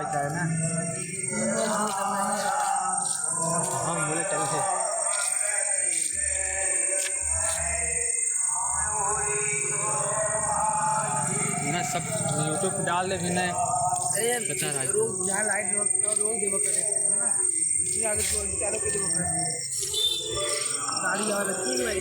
अच्छा है ना। हम बोले चल से ना सब यूट्यूब पे डाल दे भी नहीं बता रहा है। रोज यहाँ लाइट रोज देव करे ना, फिर आगे चारों के देव करे गाड़ी और रखी है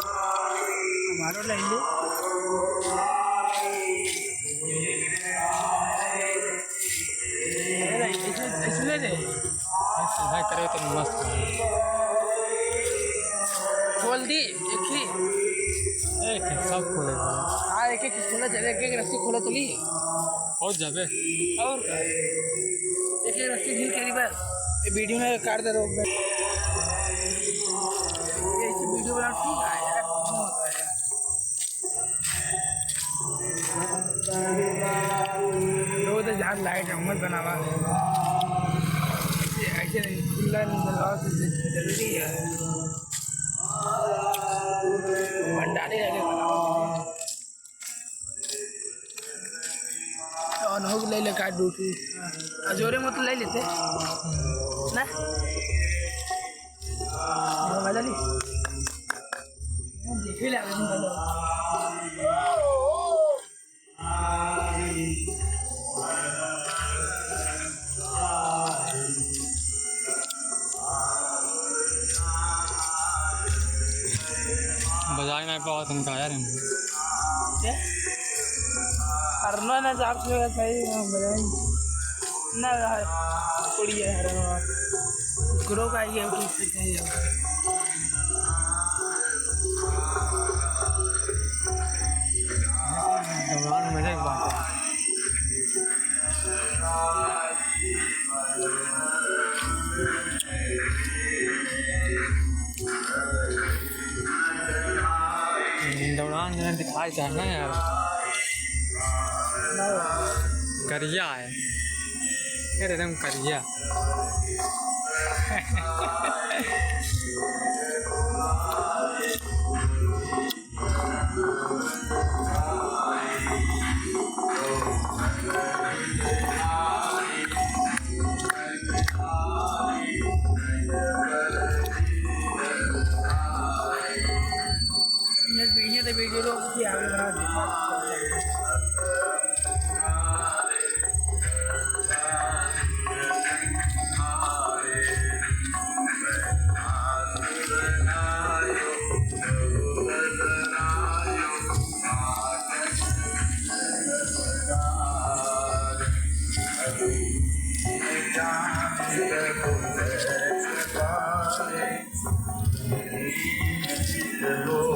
हमारा लाइन लो इसमें दे भाई करे तो मस्त खोल दी एक ही एक सब खोले हाँ एक एक खोला चले एक एक रस्सी खोला चली और जाबे और एक एक रस्सी ढील करी बस ये वीडियो में काट दे रोक ऐसे वीडियो बना ठीक है यार रोज यार लाइट अहमद बनावा ऐसे नहीं खुला नहीं बनावा जरूरी है भंडारे लगे बनाओ अनहोग ले ले काट डूटी अजोरे में तो ले लेते ना मजा ली देखे लगे बजाय नहीं पावा तुमका यार हरना ना साफ से सही बजाई ना कुड़ी है हरना गुरो का ये किससे चाहिए भगवान मजा की बात है। दौरान जो दिखाई चाहना है यार करिया है यार एकदम करिया ये तो वीडियो लोग की आगे बना दी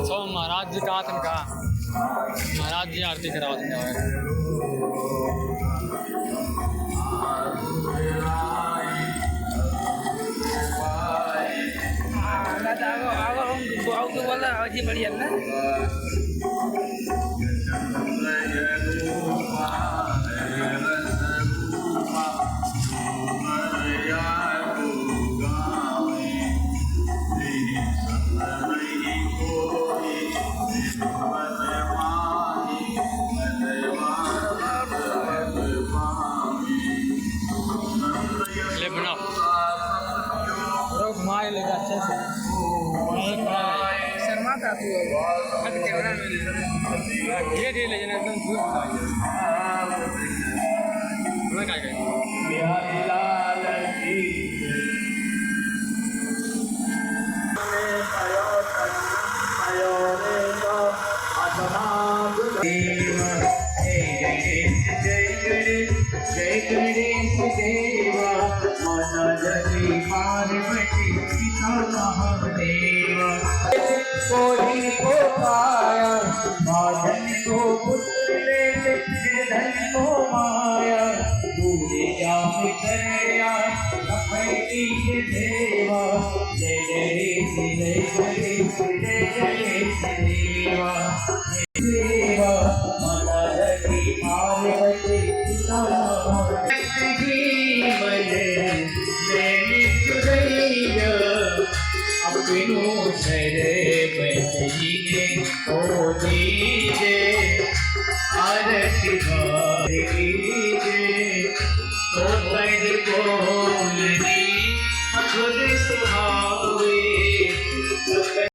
तो महाराज जी का तनका महाराज जी आरती कराओ तुम बोला जी बढ़िया ना ले बनाओ घुमाए लेगा अच्छे से शर्मा था तू कैमरा में धीरे ले जाना एकदम धूप मैं क्या करें जय गणेश देवा माता जगी पार्वती पिता महादेवा कोई को पाया माधन को पुत्र ले धन को माया दूरे जाम करया अपैतीश देवा जय गणेश जय गणेश जय गणेश देवा देवा माता जगी पार्वती पिता महादेवा बजने को दीजे आरती